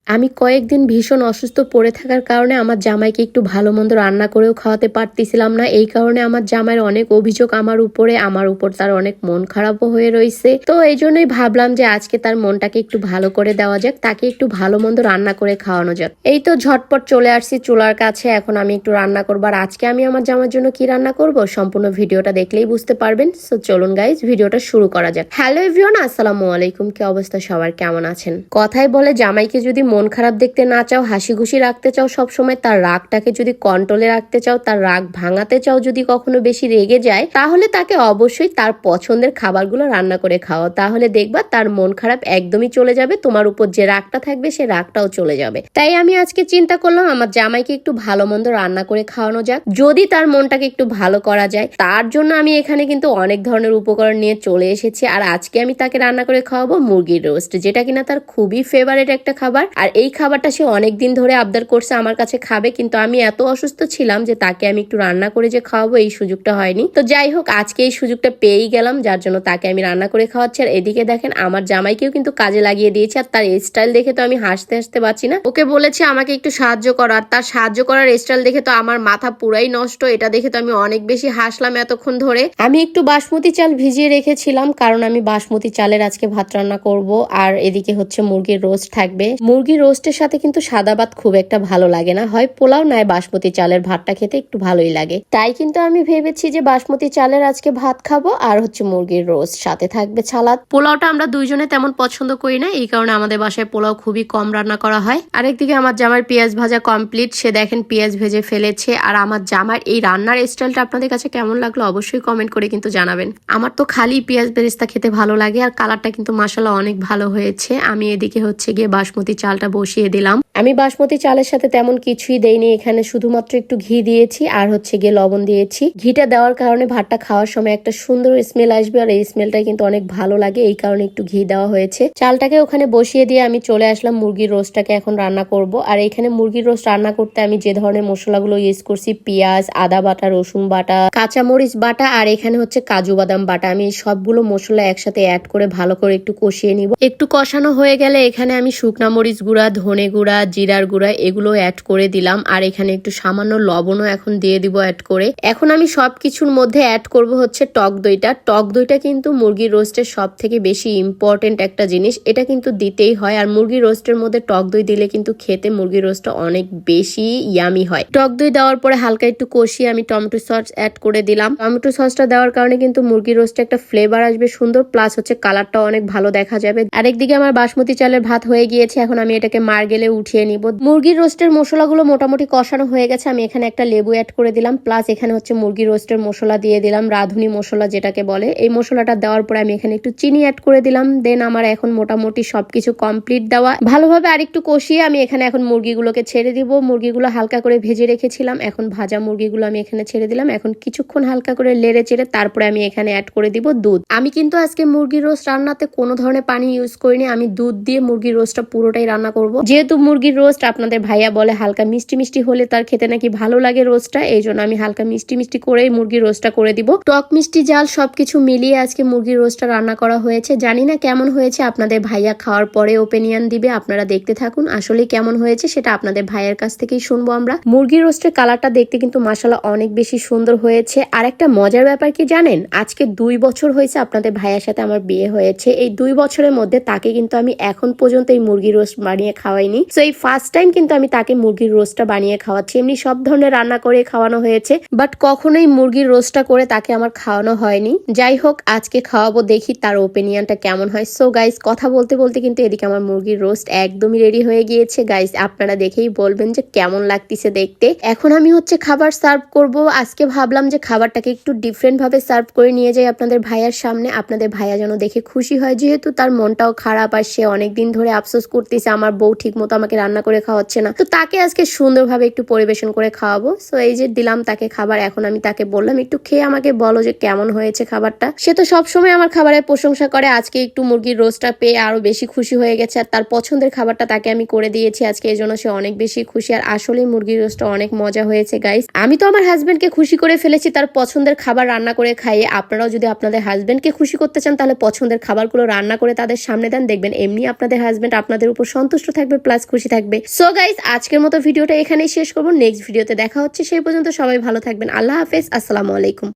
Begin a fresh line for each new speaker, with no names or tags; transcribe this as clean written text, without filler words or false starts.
আমি কয়েকদিন ভীষণ অসুস্থ পড়ে থাকার কারণে আমার জামাইকে একটু ভালো মন্দ রান্না করেও খাওয়াতে পারতেছিলাম না। এই কারণে আমার জামাইয়ের অনেক অভিযোগ আমার উপর তার অনেক মন খারাপও হয়ে রয়েছে। তো এই জন্যই ভাবলাম যে আজকে তার মনটাকে একটু ভালো করে দেওয়া যাক, তাকে একটু ভালো মন্দ রান্না করে খাওয়ানো যাক। এই তো ঝটপট চলে আসছি চুলার কাছে, এখন আমি একটু রান্না করবো। আর আজকে আমি আমার জামাইয়ের জন্য কি রান্না করব সম্পূর্ণ ভিডিওটা দেখলেই বুঝতে পারবেন। সো চলুন গাইজ ভিডিওটা শুরু করা যাক। হ্যালো এভরিওয়ান, আসসালামু আলাইকুম। কি অবস্থা সবার, কেমন আছেন? কথায় বলে জামাইকে যদি মন খারাপ দেখতে না চাও, হাসি খুশি রাখতে চাও, সবসময় তার রাগটাকে যদি কন্ট্রোলে রাখতে চাও, তার রাগ ভাঙাতে চাও, যদি কখনো বেশি রেগে যায়, তাহলে তাকে অবশ্যই তার পছন্দের খাবারগুলো রান্না করে খাও। তাহলে দেখবা তার মন খারাপ একদমই চলে যাবে, তোমার উপর যে রাগটা থাকবে সে রাগটাও চলে যাবে। তাই আমি আজকে চিন্তা করলাম আমার জামাইকে একটু ভালো মন্দ রান্না করে খাওয়ানো যাক, যদি তার মনটাকে একটু ভালো করা যায়। তার জন্য আমি এখানে কিন্তু অনেক ধরনের উপকরণ নিয়ে চলে এসেছি। আর আজকে আমি তাকে রান্না করে খাওয়াবো মুরগির রোস্ট, যেটা কিনা তার খুবই ফেভারিট একটা খাবার। আর এই খাবারটা সে অনেকদিন ধরে আবদার করছে আমার কাছে খাবে, কিন্তু আমি এত অসুস্থ ছিলাম যে তাকে আমি একটু রান্না করে যে খাওয়াবো এই সুযোগটা হয়নি। তো যাই হোক, আজকে এই সুযোগটা পেয়েই গেলাম, যার জন্য তাকে আমি রান্না করে খাওয়াচ্ছি। আর এদিকে দেখেন আমার জামাইকেও কিন্তু কাজে লাগিয়ে দিয়েছে। আর তার স্টাইল দেখে তো আমি হাসতে হাসতে পারছি না। ওকে বলেছে আমাকে একটু সাহায্য করার, তার সাহায্য করার স্টাইল দেখে তো আমার মাথা পুরাই নষ্ট। এটা দেখে তো আমি অনেক বেশি হাসলাম এতক্ষণ ধরে। আমি একটু বাসমতি চাল ভিজিয়ে রেখেছিলাম, কারণ আমি বাসমতি চালের আজকে ভাত রান্না করব। আর এদিকে হচ্ছে মুরগির রোস্ট থাকবে। মুরগির রোস্টের সাথে কিন্তু সাদা ভাত খুব একটা ভালো লাগে না, হয় পোলাও নয় বাসমতি চালের ভাতটা খেতে একটু ভালোই লাগে। তাই কিন্তু আমি ভেবেছি যে বাসমতি চালের আজকে ভাত খাবো, আর হচ্ছে মুরগির রোস্ট, সাথে থাকবে সালাদ। পোলাওটা আমরা দুইজনে তেমন পছন্দ করি না, এই কারণে আমাদের বাসায় পোলাও খুবই কম রান্না করা হয়। আরেকদিকে আমার জামার পেঁয়াজ ভাজা কমপ্লিট, সে দেখেন পেঁয়াজ ভেজে ফেলেছে। আর আমার জামার এই রান্নার স্টাইলটা আপনাদের কাছে কেমন লাগলো অবশ্যই কমেন্ট করে কিন্তু জানাবেন। আমার তো খালি পেঁয়াজ বেরেস্তা খেতে ভালো লাগে। আর কালারটা কিন্তু মাশাআল্লাহ অনেক ভালো হয়েছে। আমি এদিকে হচ্ছে গিয়ে বাসমতি চালটা বসিয়ে দিলাম। আমি বাসমতি চালের সাথে তেমন কিছুই দেইনি, এখানে শুধুমাত্র একটু ঘি দিয়েছি আর হচ্ছে গিয়ে লবণ দিয়েছি। ঘিটা দেওয়ার কারণে ভাতটা খাওয়ার সময় একটা সুন্দর স্মেল আসবে, আর এই স্মেলটা কিন্তু অনেক ভালো লাগে, এই কারণে একটু ঘি দেওয়া হয়েছে। চালটাকে ওখানে বসিয়ে দিয়ে আমি চলে আসলাম মুরগির রোস্টটাকে এখন রান্না করব। আর এখানে মুরগির রোস্ট রান্না করতে আমি যে ধরনের মশলাগুলো ইউজ করছি, পেঁয়াজ, আদা বাটা, রসুন বাটা, কাঁচামরিচ বাটা, আর এখানে হচ্ছে কাজু বাদাম বাটা, আমি সবগুলো মশলা একসাথে অ্যাড করে ভালো করে একটু কষিয়ে নিব। একটু কষানো হয়ে গেলে এখানে আমি শুকনা মরিচ গুঁড়া, ধনে গুঁড়া, জিরার গুঁড়া এগুলো অ্যাড করে দিলাম। আর এখানে একটু সামান্য লবণও এখন দিয়ে দিব অ্যাড করে। এখন আমি সবকিছুর মধ্যে অ্যাড করব হচ্ছে টক দইটা। টক দইটা কিন্তু মুরগির রোস্টের সব থেকে বেশি ইম্পর্টেন্ট একটা জিনিস, এটা কিন্তু দিতেই হয়। আর মুরগির রোস্টের মধ্যে টক দই দিলে কিন্তু খেতে মুরগির রোস্টটা অনেক বেশি ইয়ামি হয়। টক দই দেওয়ার পরে হালকা একটু কষিয়ে আমি টমেটো সস অ্যাড করে দিলাম। টমেটো সসটা দেওয়ার কারণে কিন্তু মুরগির রোস্টে একটা ফ্লেভার আসবে সুন্দর, প্লাস হচ্ছে কালারটা অনেক ভালো দেখা যাবে। আরেকদিকে আমার বাসমতি চালের ভাত হয়ে গিয়েছে, এখন আমি এটাকে মারগেলে উঠিয়ে নিব। মুরগির রোস্টের মশলাগুলো মোটামুটি কষানো হয়ে গেছে, আমি এখানে একটা লেবু অ্যাড করে দিলাম, প্লাস এখানে হচ্ছে মুরগির রোস্টের মশলা দিয়ে দিলাম, রাঁধুনি মশলা যেটাকে বলে। এই মশলাটা দেওয়ার পরে আমি এখানে একটু চিনি অ্যাড করে দিলাম। দেন আমার এখন মোটামুটি সবকিছু কমপ্লিট দেওয়া। ভালোভাবে আরেকটু কষিয়ে আমি এখানে এখন মুরগিগুলোকে ছেড়ে দিব। মুরগিগুলো হালকা করে ভেজে রেখেছিলাম, এখন ভাজা মুরগিগুলো আমি এখানে ছেড়ে দিলাম। এখন কিছুক্ষণ হালকা করে লেড়ে চেড়ে তারপরে আমি এখানে অ্যাড করে দিব দুধ। আমি কিন্তু আজকে মুরগির রোস্ট রান্নাতে কোনো ধরনের পানি ইউজ করিনি, আমি দুধ দিয়ে মুরগির রোস্টটা পুরোটাই রান্না করব। যেহেতু মুরগির রোস্ট আপনাদের ভাইয়া বলে হালকা মিষ্টি মিষ্টি হলে তার খেতে নাকি ভালো লাগে রোস্টটা, এই জন্য আমি হালকা মিষ্টি মিষ্টি করেই মুরগির রোস্টটা করে দিব। টক মিষ্টি জাল সবকিছু মিলিয়ে আজকে মুরগির রোস্টটা রান্না করা হয়েছে। জানি না কেমন হয়েছে, আপনাদের ভাইয়া খাওয়ার পরে ওপিনিয়ন দিবে, আপনারা দেখতে থাকুন। আসলে কেমন হয়েছে সেটা আপনাদের ভাইয়ের কাছ থেকেই শুনবো আমরা। মুরগির রোস্টের কালারটা দেখতে কিন্তু মাশাআল্লাহ অনেক বেশি সুন্দর হয়েছে। আর একটা মজার ব্যাপার কি জানেন, আজকে 2 বছর হয়েছে আপনাদের ভাইয়ের সাথে আমার বিয়ে হয়েছে। এই 2 বছরের মধ্যে তাকে কিন্তু আমি এখন পর্যন্ত এই মুরগির রোস্ট বানিয়ে খাওয়াইনি। সো এই ফার্স্ট টাইম কিন্তু আমি তাকে মুরগির রোস্টটা বানিয়ে খাওয়াচ্ছি। এমনি সব ধরনের রান্না করে খাওয়ানো হয়েছে, বাট কখনোই মুরগির রোস্টটা করে তাকে আমার খাওয়ানো হয়নি। যাই হোক, আজকে খাওয়াবো, দেখি তার ওপিনিয়নটা কেমন হয়। সো গাইস, কথা বলতে বলতে কিন্তু এদিকে আমার মুরগির রোস্ট একদমই রেডি হয়ে গিয়েছে। গাইস, আপনারা দেখেই বলবেন যে কেমন লাগতেছে দেখতে। এখন আমি হচ্ছে খাবার সার্ভ করব। আজকে ভাবলাম যে খাবারটাকে একটু ডিফারেন্ট ভাবে সার্ভ করে নিয়ে যাই আপনাদের ভাইয়ার সামনে, আপনাদের ভাইয়া যেন দেখে খুশি হয়। যেহেতু তার মনটাও খারাপ, আর সে অনেকদিন ধরে আফসোস করতেছে আমার বউ ঠিক মতো আমাকে রান্না করে খাওয়াচ্ছে না, তো তাকে আজকে সুন্দরভাবে একটু পরিবেশন করে খাওয়াবো। সো এই যে দিলাম তাকে খাবার। এখন আমি তাকে বললাম একটু খেয়ে আমাকে বলো যে কেমন হয়েছে খাবারটা। সে তো সবসময় আমার খাবারের প্রশংসা করে, আজকে একটু মুরগির রোস্টটা পেয়ে আরো বেশি খুশি হয়ে গেছে। আর তার পছন্দের খাবারটা তাকে আমি করে দিয়েছি আজকে, এই জন্য সে অনেক বেশি খুশি। আর আসলে মুরগির রোস্টটা অনেক মজা হয়েছে গাইস। আমি তো আমার হাজবেন্ডকে খুশি করে ফেলেছি তার পছন্দের খাবার রান্না করে খাইয়ে। আপনারাও যদি আপনাদের হাজবেন্ডকে খুশি করতে চান, তাহলে পছন্দের খাবারগুলো রান্না করে তাদের সামনে দেন, দেখবেন এমনি আপনাদের হাজবেন্ড আপনাদের উপর সন্তুষ্ট থাকবে, প্লাস খুশি খুশি থাকবে। সো গাইস, আজকের মতো ভিডিওটা এখানেই শেষ করবো। নেক্সট ভিডিওতে দেখা হচ্ছে, সেই পর্যন্ত সবাই ভালো থাকবেন। আল্লাহ হাফেজ, আসসালামু আলাইকুম।